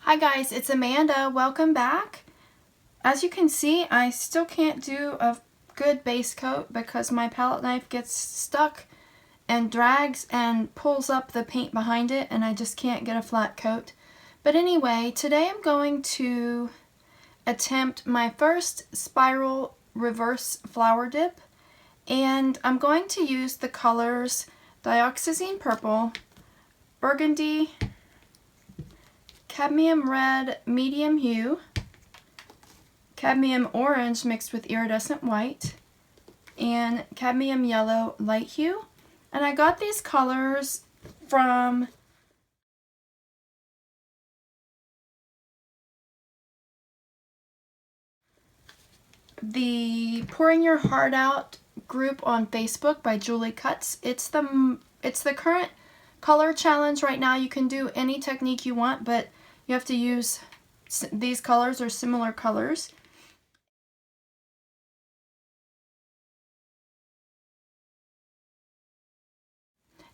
Hi guys, it's Amanda. Welcome back. As you can see, I still can't do a good base coat because my palette knife gets stuck and drags and pulls up the paint behind it, and I just can't get a flat coat. But anyway, today I'm going to attempt my first spiral reverse flower dip, and I'm going to use the colors dioxazine purple, burgundy, cadmium red medium hue, cadmium orange mixed with iridescent white, and cadmium yellow light hue. And I got these colors from the Pouring Your Heart Out group on Facebook by Julie Cuts. It's the current color challenge right now. You can do any technique you want, but you have to use these colors or similar colors.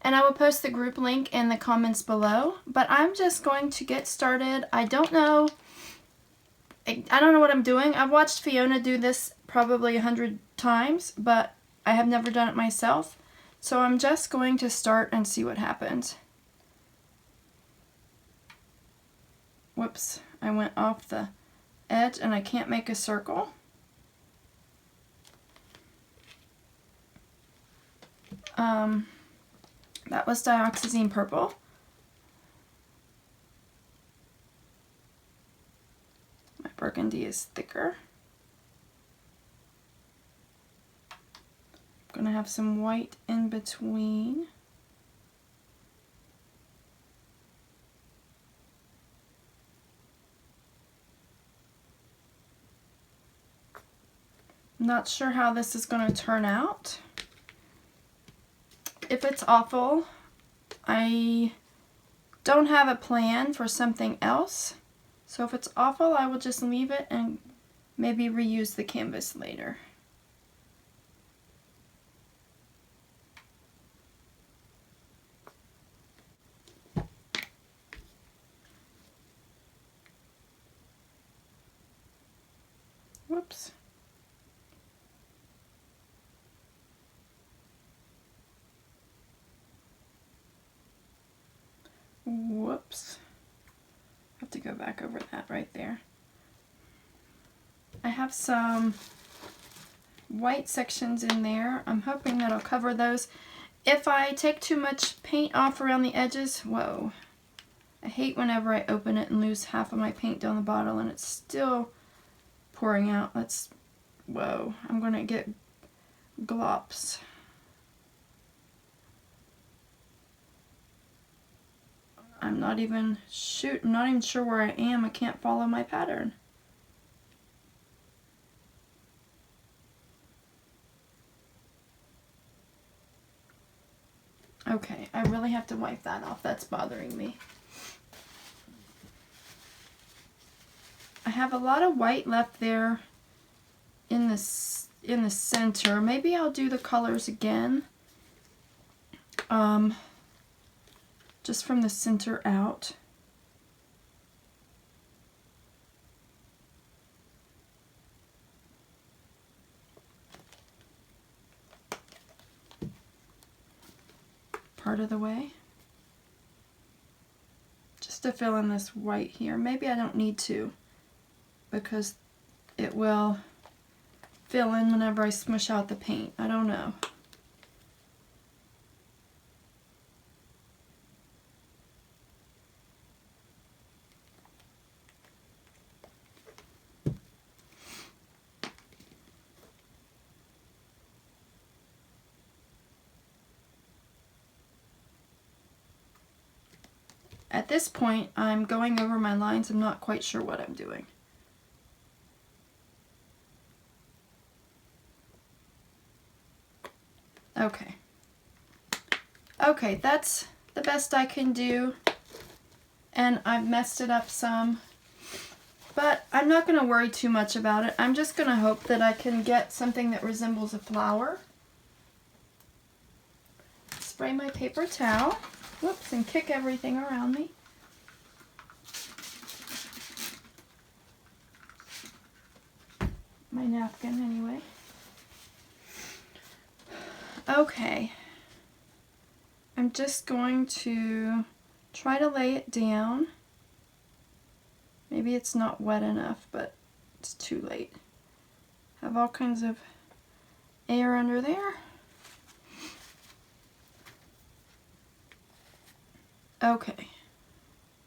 And I will post the group link in the comments below. But I'm just going to get started. I don't know what I'm doing. I've watched Fiona do this probably 100 times, but I have never done it myself. So I'm just going to start and see what happens. Whoops, I went off the edge and I can't make a circle. That was dioxazine purple. My burgundy is thicker. I'm going to have some white in between. I'm not sure how this is going to turn out. If it's awful, I don't have a plan for something else. So if it's awful, I will just leave it and maybe reuse the canvas later. Whoops. Whoops. I have to go back over that right there. I have some white sections in there. I'm hoping that'll cover those. If I take too much paint off around the edges, whoa. I hate whenever I open it and lose half of my paint down the bottle and it's still pouring out. Whoa, I'm gonna get glops. I'm not even sure where I am. I can't follow my pattern. Okay, I really have to wipe that off. That's bothering me. I have a lot of white left there in the center. Maybe I'll do the colors again. Just from the center out. Part of the way. Just to fill in this white here. Maybe I don't need to, because it will fill in whenever I smush out the paint. I don't know. At this point, I'm going over my lines. I'm not quite sure what I'm doing. Okay. Okay, that's the best I can do. And I've messed it up some. But I'm not going to worry too much about it. I'm just going to hope that I can get something that resembles a flower. Spray my paper towel. Whoops, and kick everything around me. Okay, I'm just going to try to lay it down. Maybe it's not wet enough, but it's too late. Have all kinds of air under there. Okay,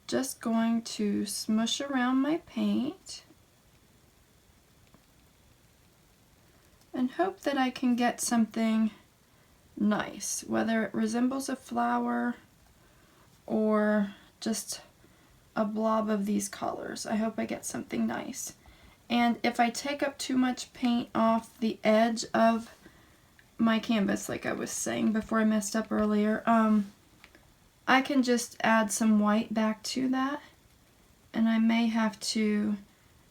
just going to smush around my paint and hope that I can get something nice, whether it resembles a flower or just a blob of these colors. I hope I get something nice. And if I take up too much paint off the edge of my canvas, like I was saying before I messed up earlier, I can just add some white back to that, and I may have to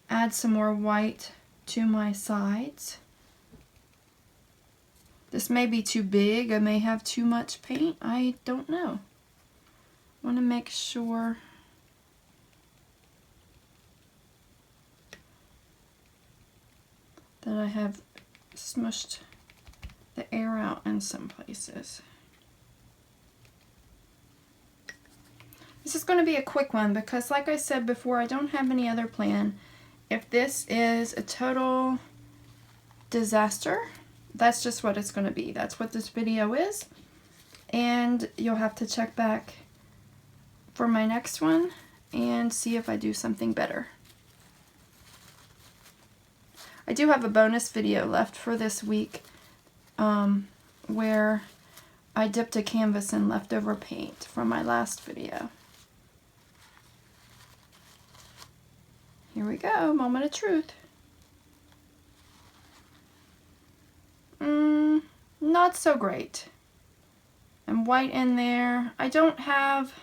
add some more white to my sides. This may be too big, I may have too much paint, I don't know. I want to make sure that I have smushed the air out in some places. This is going to be a quick one because, like I said before, I don't have any other plan. If this is a total disaster, that's just what it's going to be. That's what this video is. And you'll have to check back for my next one and see if I do something better. I do have a bonus video left for this week where I dipped a canvas in leftover paint from my last video. Here we go, moment of truth. Not so great. And white in there. I don't have,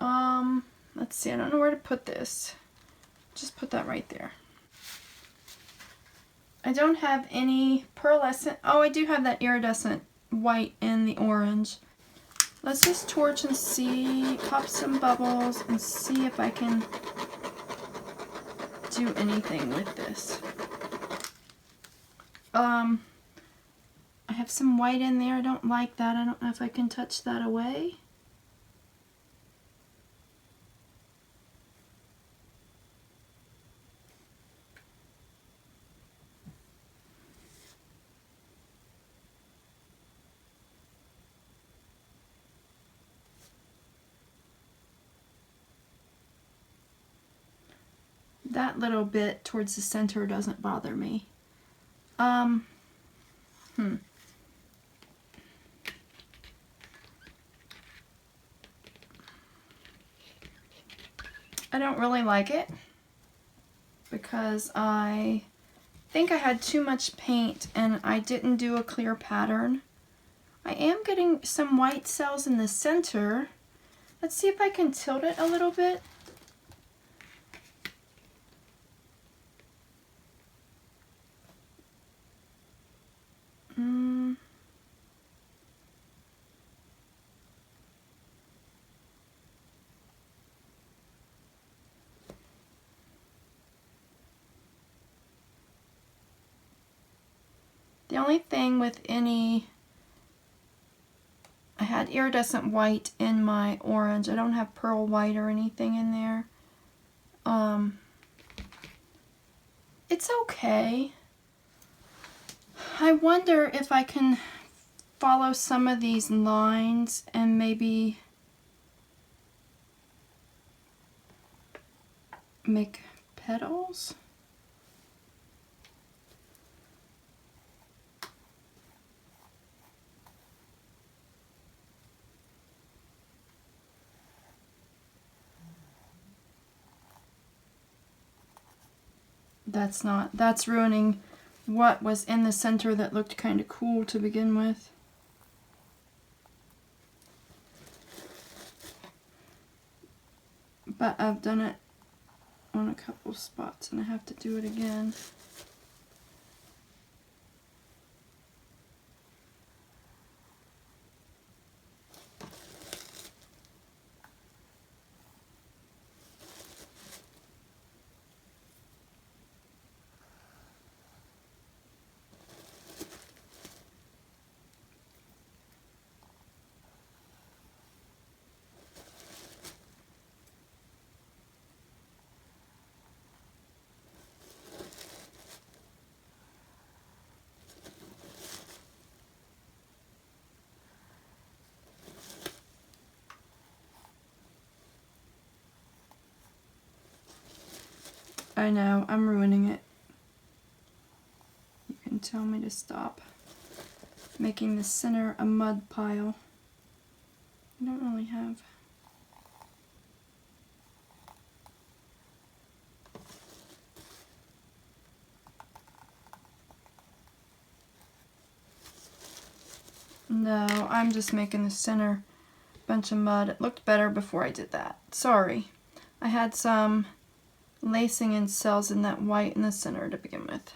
let's see, I don't know where to put this. Just put that right there. I don't have any pearlescent, oh, I do have that iridescent white in the orange. Let's just torch and see, pop some bubbles and see if I can do anything with this. I have some white in there. I don't like that. I don't know if I can touch that away. That little bit towards the center doesn't bother me. I don't really like it because I think I had too much paint and I didn't do a clear pattern. I am getting some white cells in the center. Let's see if I can tilt it a little bit. The only thing with any, I had iridescent white in my orange. I don't have pearl white or anything in there. It's okay. I wonder if I can follow some of these lines and maybe make petals. That's ruining what was in the center that looked kind of cool to begin with. But I've done it on a couple spots and I have to do it again. I know, I'm ruining it. You can tell me to stop making the center a mud pile. I don't really have... No, I'm just making the center a bunch of mud. It looked better before I did that. Sorry. I had some lacing and cells in that white in the center to begin with.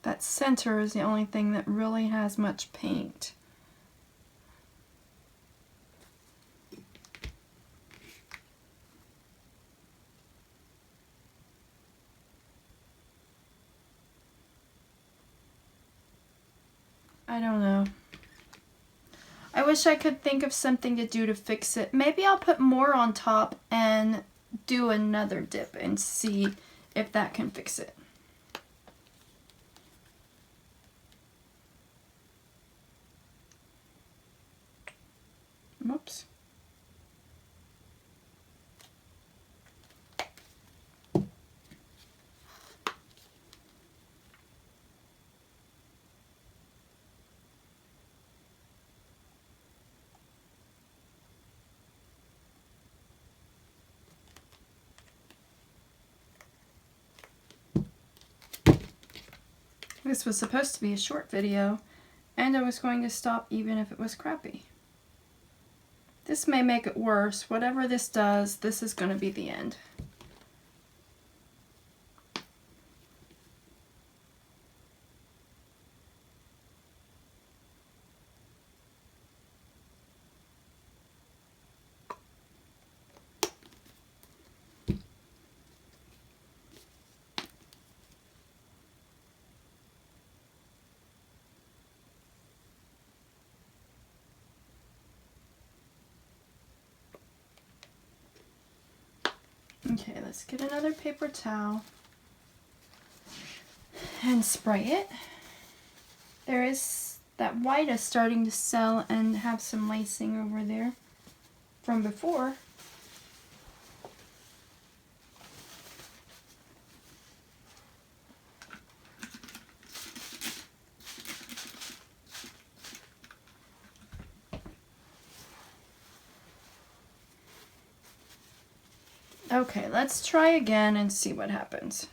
That center is the only thing that really has much paint. I don't know. I wish I could think of something to do to fix it. Maybe I'll put more on top and do another dip and see if that can fix it. Whoops. This was supposed to be a short video, and I was going to stop even if it was crappy. This may make it worse. Whatever this does, this is going to be the end. Okay, let's get another paper towel and spray it. There is, that white is starting to sell and have some lacing over there from before. Okay, let's try again and see what happens.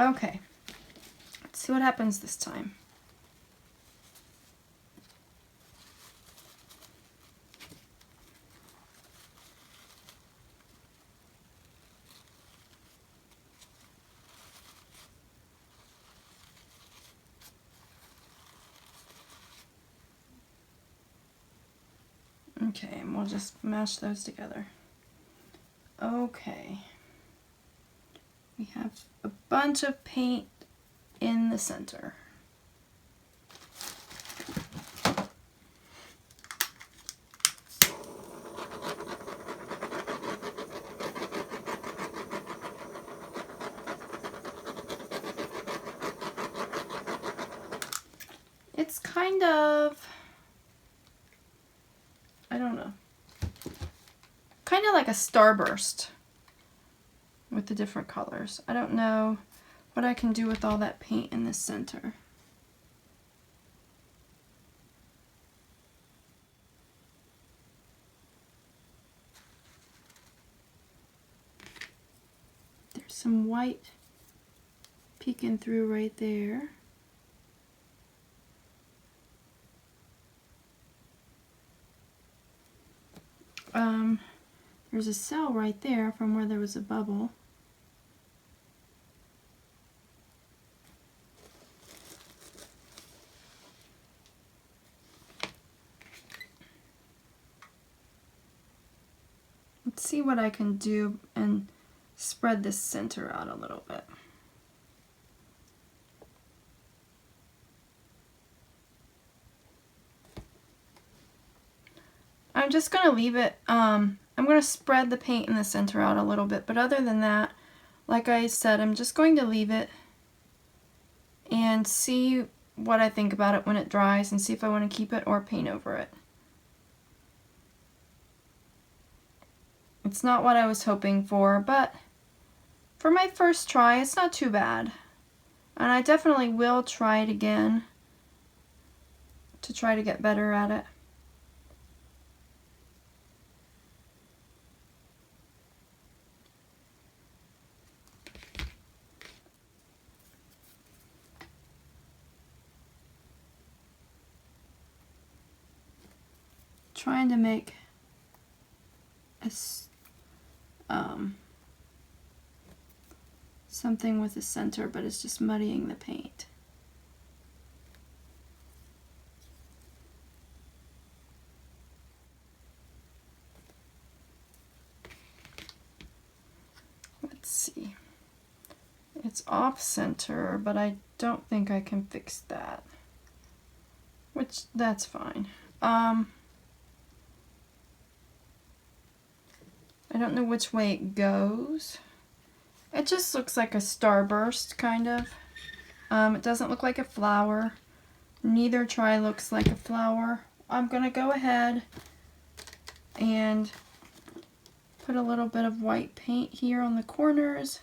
Okay, let's see what happens this time. Okay, and we'll just mash those together. Okay. We have a bunch of paint in the center. It's kind of, I don't know, kind of like a starburst with the different colors. I don't know what I can do with all that paint in the center. There's some white peeking through right there. There's a cell right there from where there was a bubble. Let's see what I can do and spread this center out a little bit. I'm just going to leave it, I'm going to spread the paint in the center out a little bit, but other than that, like I said, I'm just going to leave it and see what I think about it when it dries and see if I want to keep it or paint over it. It's not what I was hoping for, but for my first try, it's not too bad. And I definitely will try it again to try to get better at it. Trying to make a something with a center, but it's just muddying the paint. Let's see. It's off center, but I don't think I can fix that. Which, that's fine. I don't know which way it goes. It just looks like a starburst, kind of. It doesn't look like a flower. Neither try looks like a flower. I'm gonna go ahead and put a little bit of white paint here on the corners.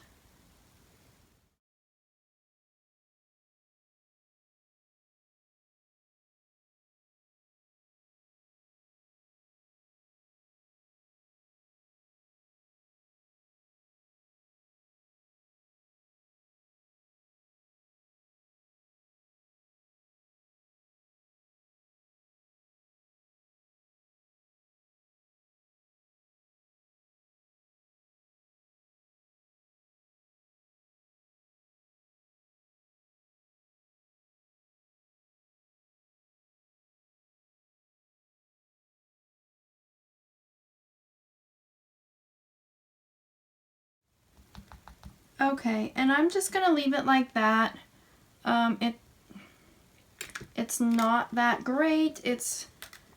Okay, and I'm just gonna leave it like that. It's not that great. It's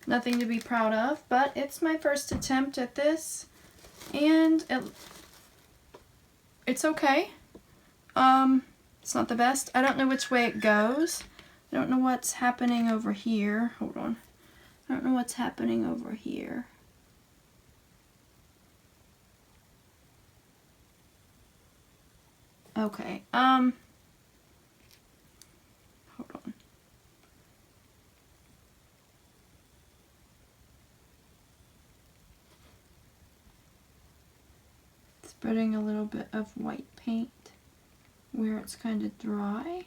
nothing to be proud of, but it's my first attempt at this, and it's okay. It's not the best. I don't know which way it goes. I don't know what's happening over here. Hold on. I don't know what's happening over here. Okay, hold on. Spreading a little bit of white paint where it's kind of dry.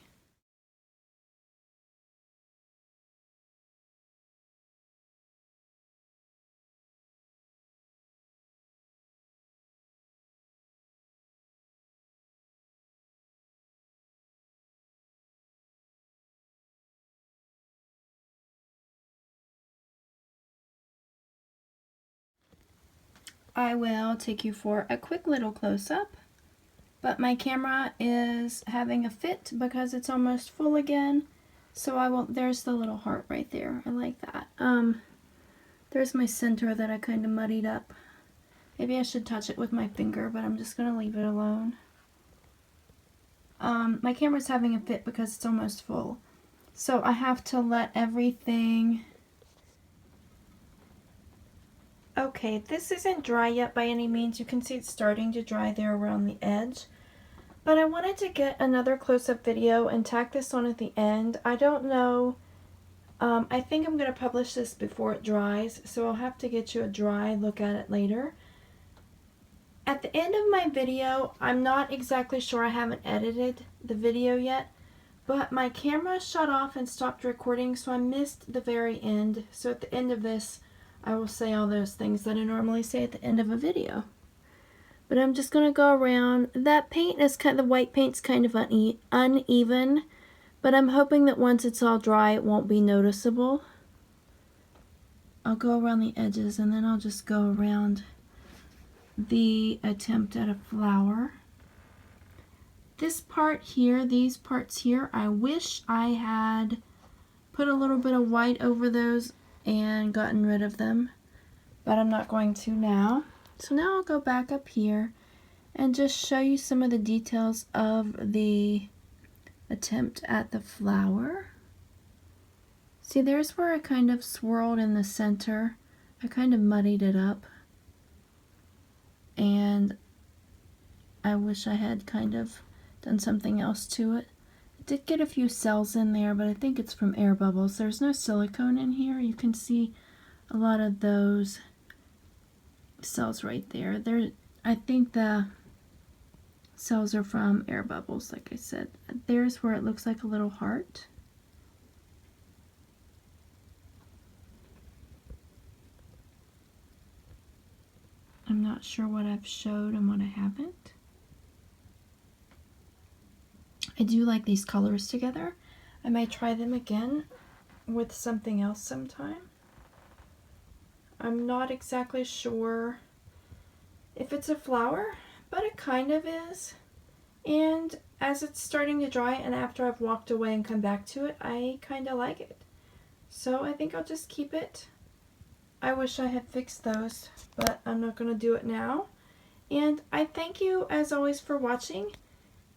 I will take you for a quick little close-up, but my camera is having a fit because it's almost full again, so I will, there's the little heart right there. I like that. There's my center that I kind of muddied up. Maybe I should touch it with my finger, but I'm just gonna leave it alone. My camera's having a fit because it's almost full, so I have to let everything. Okay, this isn't dry yet by any means. You can see it's starting to dry there around the edge. But I wanted to get another close-up video and tack this on at the end. I don't know. I think I'm going to publish this before it dries, so I'll have to get you a dry look at it later. At the end of my video, I'm not exactly sure, I haven't edited the video yet, but my camera shut off and stopped recording, so I missed the very end. So at the end of this, I will say all those things that I normally say at the end of a video. But I'm just going to go around. That paint is the white paint's kind of uneven, but I'm hoping that once it's all dry, it won't be noticeable. I'll go around the edges, and then I'll just go around the attempt at a flower. This part here, these parts here, I wish I had put a little bit of white over those and gotten rid of them, but I'm not going to now. So now I'll go back up here and just show you some of the details of the attempt at the flower. See, there's where I kind of swirled in the center. I kind of muddied it up. And I wish I had kind of done something else to it. I did get a few cells in there, but I think it's from air bubbles. There's no silicone in here. You can see a lot of those cells right there. I think the cells are from air bubbles, like I said. There's where it looks like a little heart. I'm not sure what I've showed and what I haven't. I do like these colors together. I may try them again with something else sometime. I'm not exactly sure if it's a flower, but it kind of is. And as it's starting to dry and after I've walked away and come back to it, I kind of like it. So I think I'll just keep it. I wish I had fixed those, but I'm not going to do it now. And I thank you as always for watching.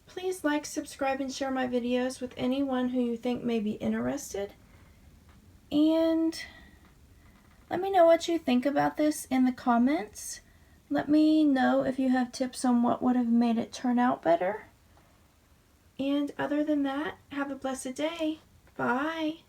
Please like, subscribe, and share my videos with anyone who you think may be interested. And let me know what you think about this in the comments. Let me know if you have tips on what would have made it turn out better. And other than that, have a blessed day. Bye.